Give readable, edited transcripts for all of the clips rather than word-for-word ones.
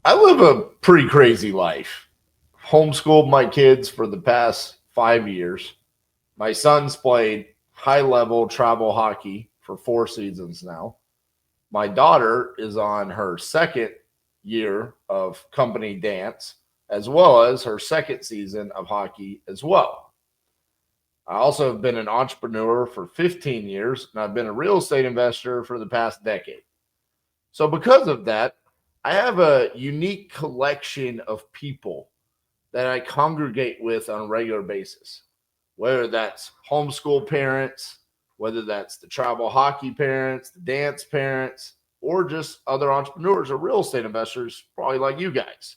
I live a pretty crazy life. Homeschooled my kids for the past 5 years. My son's played high level travel hockey for 4 seasons now. My daughter is on her second year of company dance, as well as her second season of hockey as well. I also have been an entrepreneur for 15 years, and I've been a real estate investor for the past decade. So, because of that, I have a unique collection of people that I congregate with on a regular basis, whether that's homeschool parents, whether that's the travel hockey parents, the dance parents, or just other entrepreneurs or real estate investors, probably like you guys.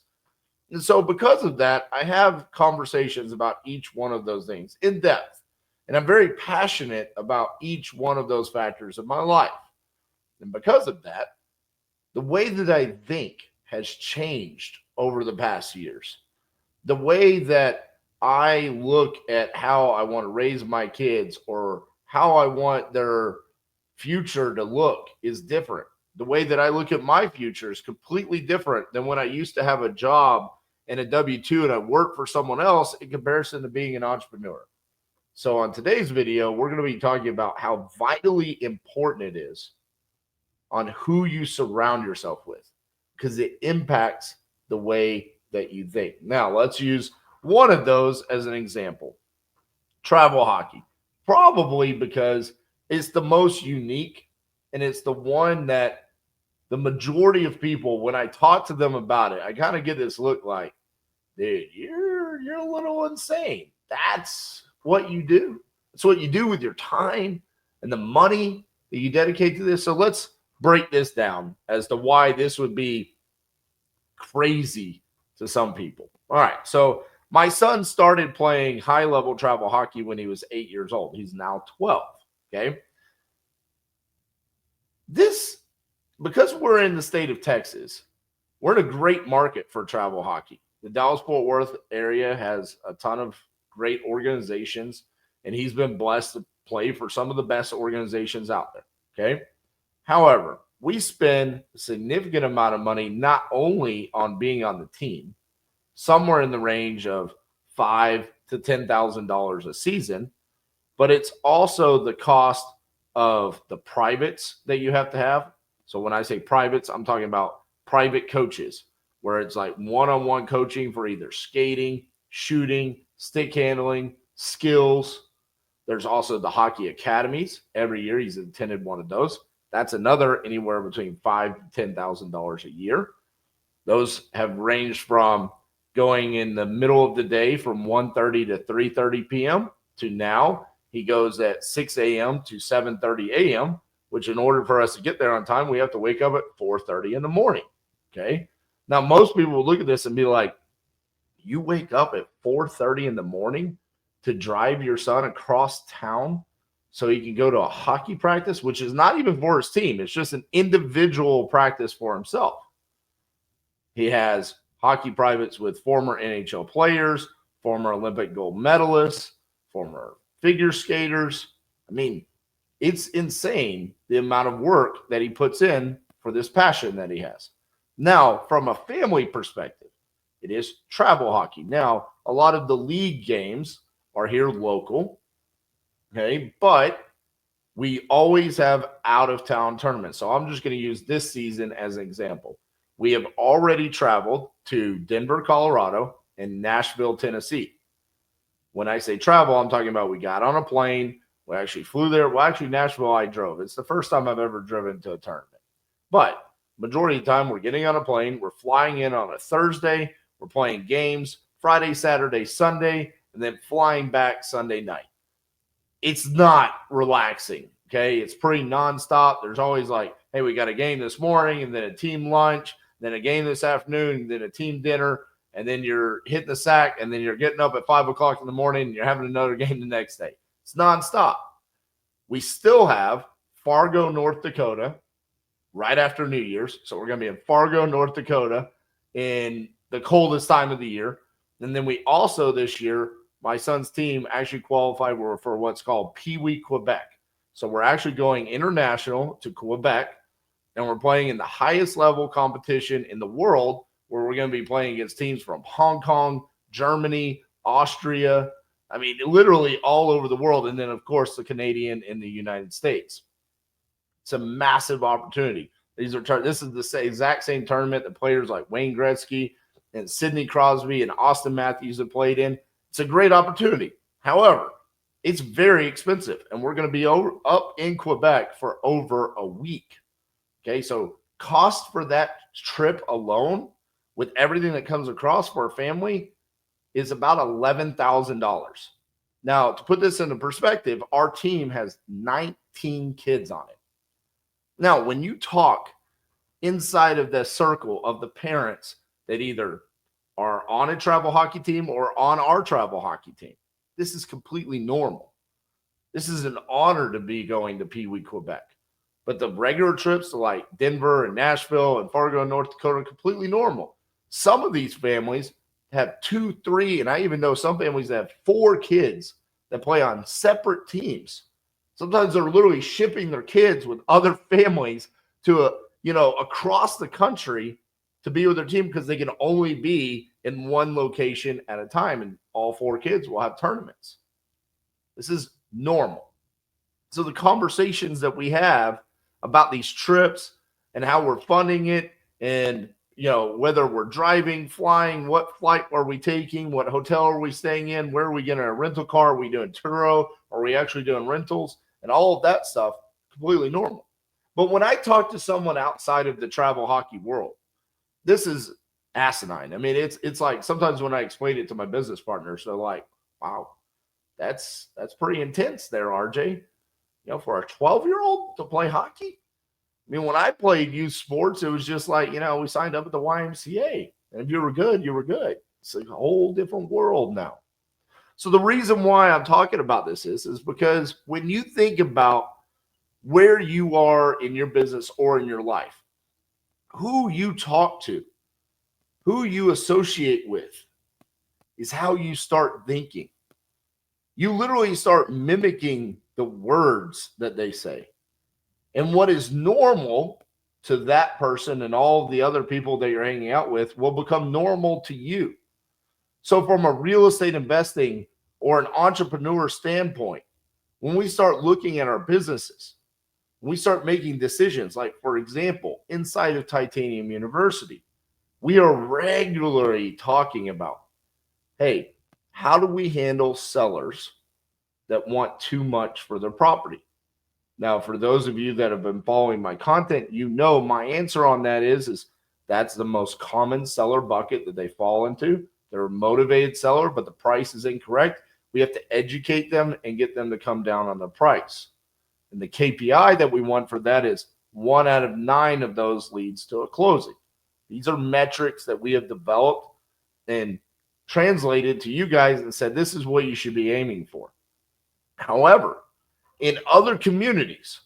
And so, because of that, I have conversations about each one of those things in depth. And I'm very passionate about each one of those factors of my life. And because of that, the way that I think has changed over the past years. The way that I look at how I want to raise my kids or how I want their future to look is different. The way that I look at my future is completely different than when I used to have a job and a W 2 and I work for someone else in comparison to being an entrepreneur. So, on today's video, we're going to be talking about how vitally important it is on who you surround yourself with because it impacts the way that you think. Now, let's use one of those as an example. Travel hockey. Probably because it's the most unique and it's the one that the majority of people, when I talk to them about it, I kind of get this look like, dude, you're a little insane. That's what you do. That's what you do with your time and the money that you dedicate to this. So let's break this down as to why this would be crazy to some people. All right. So my son started playing high level travel hockey when he was 8 years old. He's now 12. Okay. This, because we're in the state of Texas, we're in a great market for travel hockey. The Dallas-Fort Worth area has a ton of great organizations, and he's been blessed to play for some of the best organizations out there. Okay. However, we spend a significant amount of money not only on being on the team, somewhere in the range of $5,000 to $10,000 a season, but it's also the cost of the privates that you have to have. So when I say privates, I'm talking about private coaches, where it's like one-on-one coaching for either skating, shooting, stick handling, skills. There's also the hockey academies. Every year he's attended one of those. That's another anywhere between $5,000 to $10,000 a year. Those have ranged from going in the middle of the day from 1:30 to 3:30 p.m. to now he goes at 6 a.m. to 7:30 a.m., which in order for us to get there on time, we have to wake up at 4:30 in the morning. Okay. Now, most people will look at this and be like, you wake up at 4:30 in the morning to drive your son across town so he can go to a hockey practice, which is not even for his team. It's just an individual practice for himself. He has hockey privates with former NHL players, former Olympic gold medalists, former figure skaters. I mean, it's insane the amount of work that he puts in for this passion that he has. Now, from a family perspective, it is travel hockey. Now, a lot of the league games are here local, okay, but we always have out-of-town tournaments. So I'm just going to use this season as an example. We have already traveled to Denver, Colorado, and Nashville, Tennessee. When I say travel, I'm talking about we got on a plane. We actually flew there. Well, actually, Nashville, I drove. It's the first time I've ever driven to a tournament. But majority of the time, we're getting on a plane. We're flying in on a Thursday. We're playing games Friday, Saturday, Sunday, and then flying back Sunday night. It's not relaxing, okay? It's pretty nonstop. There's always like, hey, we got a game this morning, and then a team lunch, then a game this afternoon, then a team dinner, and then you're hitting the sack, and then you're getting up at 5 o'clock in the morning, and you're having another game the next day. It's nonstop. We still have Fargo, North Dakota, right after New Year's. So we're going to be in Fargo, North Dakota in the coldest time of the year. And then we also this year, my son's team actually qualified for what's called Pee Wee Quebec. So we're actually going international to Quebec, and we're playing in the highest level competition in the world where we're going to be playing against teams from Hong Kong, Germany, Austria. I mean, literally all over the world. And then, of course, the Canadian and the United States. It's a massive opportunity. This is the exact same tournament that players like Wayne Gretzky and Sidney Crosby and Austin Matthews have played in. It's a great opportunity. However, it's very expensive, and we're going to be up in Quebec for over a week. Okay, so cost for that trip alone, with everything that comes across for a family, is about $11,000. Now, to put this into perspective, our team has 19 kids on it. Now, when you talk inside of the circle of the parents that either are on a travel hockey team or on our travel hockey team, this is completely normal. This is an honor to be going to Pee Wee, Quebec. But the regular trips to like Denver and Nashville and Fargo, North Dakota are completely normal. Some of these families have 2, 3, and I even know some families that have 4 kids that play on separate teams. Sometimes they're literally shipping their kids with other families to across the country to be with their team because they can only be in one location at a time, and all 4 kids will have tournaments. This is normal. So the conversations that we have about these trips and how we're funding it, and whether we're driving, flying, what flight are we taking, what hotel are we staying in, where are we getting a rental car, are we doing Turo, are we actually doing rentals, and all of that stuff, completely normal. But when I talk to someone outside of the travel hockey world, this is asinine. I mean, it's like sometimes when I explain it to my business partners, they're like, wow, that's pretty intense there, RJ. For a 12-year-old to play hockey? I mean, when I played youth sports, it was just like, we signed up at the YMCA. And if you were good, you were good. It's a whole different world now. So the reason why I'm talking about this is because when you think about where you are in your business or in your life, who you talk to, who you associate with, is how you start thinking. You literally start mimicking the words that they say. And what is normal to that person and all the other people that you're hanging out with will become normal to you. So from a real estate investing or an entrepreneur standpoint, when we start looking at our businesses, when we start making decisions, like, for example, inside of Titanium University, we are regularly talking about, hey, how do we handle sellers that want too much for their property? Now, for those of you that have been following my content, my answer on that is that's the most common seller bucket that they fall into. They're a motivated seller, but the price is incorrect. We have to educate them and get them to come down on the price. And the KPI that we want for that is 1 out of 9 of those leads to a closing. These are metrics that we have developed and translated to you guys and said, this is what you should be aiming for. However, in other communities,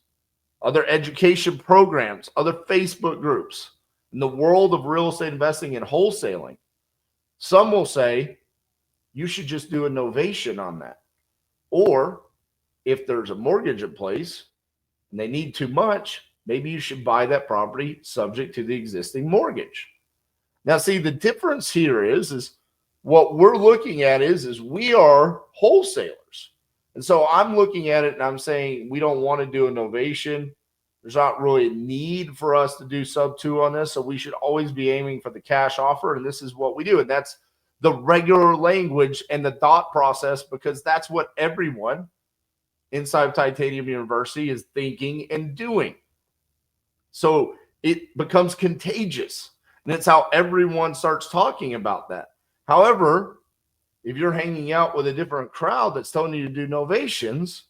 other education programs, other Facebook groups, in the world of real estate investing and wholesaling, some will say you should just do a novation on that. Or if there's a mortgage in place and they need too much, maybe you should buy that property subject to the existing mortgage. Now, see, the difference here is what we're looking at is we are wholesalers. And so I'm looking at it and I'm saying we don't want to do a novation. There's not really a need for us to do sub 2 on this. So we should always be aiming for the cash offer. And this is what we do. And that's the regular language and the thought process, because that's what everyone inside of Titanium University is thinking and doing. So it becomes contagious. And it's how everyone starts talking about that. However, if you're hanging out with a different crowd that's telling you to do novations,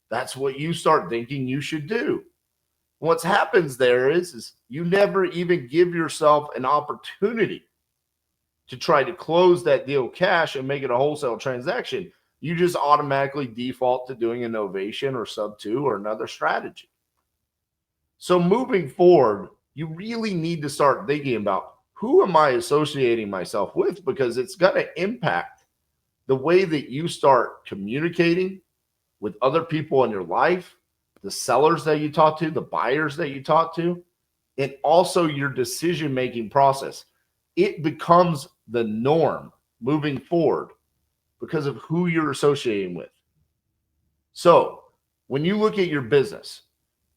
that's what you start thinking you should do. What happens there is you never even give yourself an opportunity to try to close that deal cash and make it a wholesale transaction. You just automatically default to doing a novation or sub 2 or another strategy. So moving forward, you really need to start thinking about, who am I associating myself with? Because it's going to impact the way that you start communicating with other people in your life, the sellers that you talk to, the buyers that you talk to, and also your decision-making process. it becomes the norm moving forward because of who you're associating with. So when you look at your business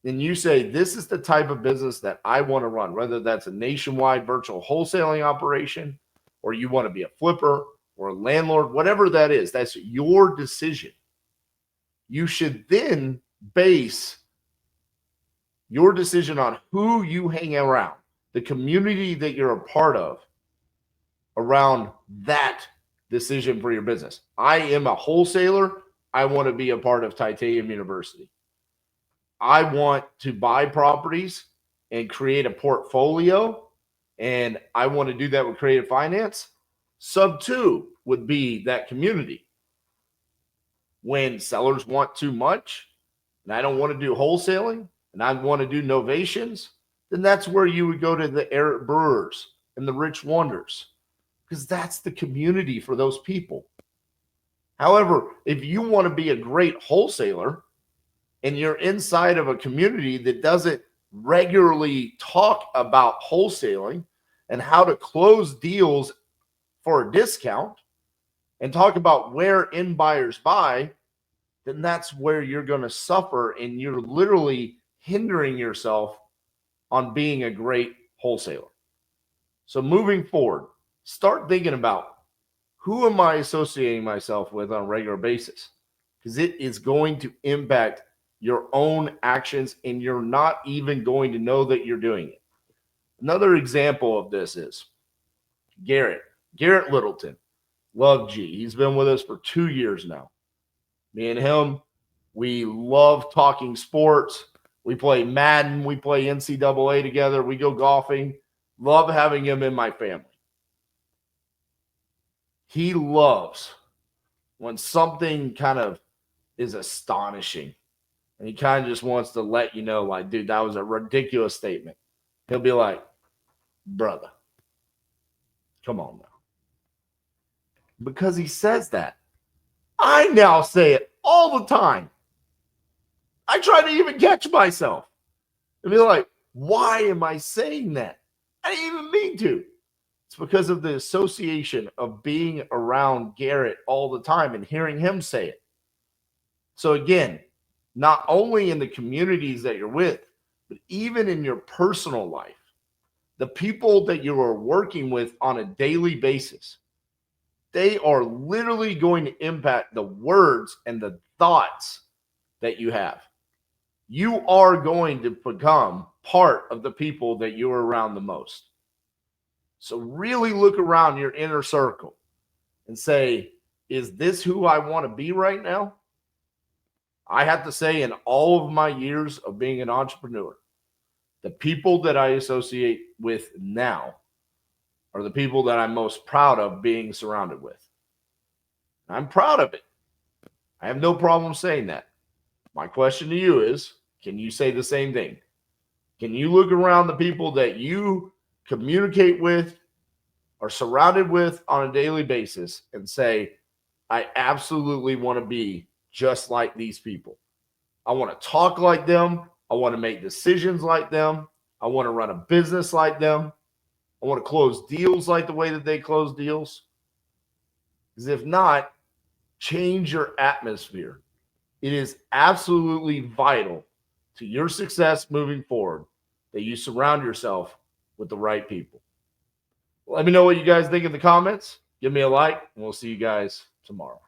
and you say, this is the type of business that I want to run, whether that's a nationwide virtual wholesaling operation, or you want to be a flipper or a landlord, whatever that is, that's your decision. You should then base your decision on who you hang around, the community that you're a part of, around that decision for your business. I am a wholesaler. I want to be a part of Titanium University. I want to buy properties and create a portfolio, and I want to do that with creative finance. Sub 2 would be that community. When sellers want too much and I don't want to do wholesaling and I want to do novations, then that's where you would go to the Eric Brewers and the Rich Wonders, because that's the community for those people. However, if you want to be a great wholesaler and you're inside of a community that doesn't regularly talk about wholesaling and how to close deals for a discount and talk about where end buyers buy, then that's where you're going to suffer, and you're literally hindering yourself on being a great wholesaler. So moving forward, start thinking about, who am I associating myself with on a regular basis? Because it is going to impact your own actions, and you're not even going to know that you're doing it. Another example of this is Garrett Littleton. Love G. He's been with us for 2 years now. Me and him, we love talking sports. We play Madden. We play NCAA together. We go golfing. Love having him in my family. He loves when something kind of is astonishing, and he kind of just wants to let you know, like, dude, that was a ridiculous statement. He'll be like, brother, come on now. Because he says that. I now say it all the time. I try to even catch myself and be like, why am I saying that? I didn't even mean to. It's because of the association of being around Garrett all the time and hearing him say it. So again, not only in the communities that you're with, but even in your personal life, the people that you are working with on a daily basis, they are literally going to impact the words and the thoughts that you have. You are going to become part of the people that you're around the most. So really look around your inner circle and say, is this who I want to be right now? I have to say, in all of my years of being an entrepreneur, the people that I associate with now are the people that I'm most proud of being surrounded with. I'm proud of it. I have no problem saying that. My question to you is, can you say the same thing? Can you look around the people that you communicate with, are surrounded with on a daily basis, and say, I absolutely want to be just like these people. I want to talk like them. I want to make decisions like them. I want to run a business like them. I want to close deals like the way that they close deals. Because if not, change your atmosphere. It is absolutely vital to your success moving forward that you surround yourself with the right people. Let me know what you guys think in the comments. Give me a like, and we'll see you guys tomorrow.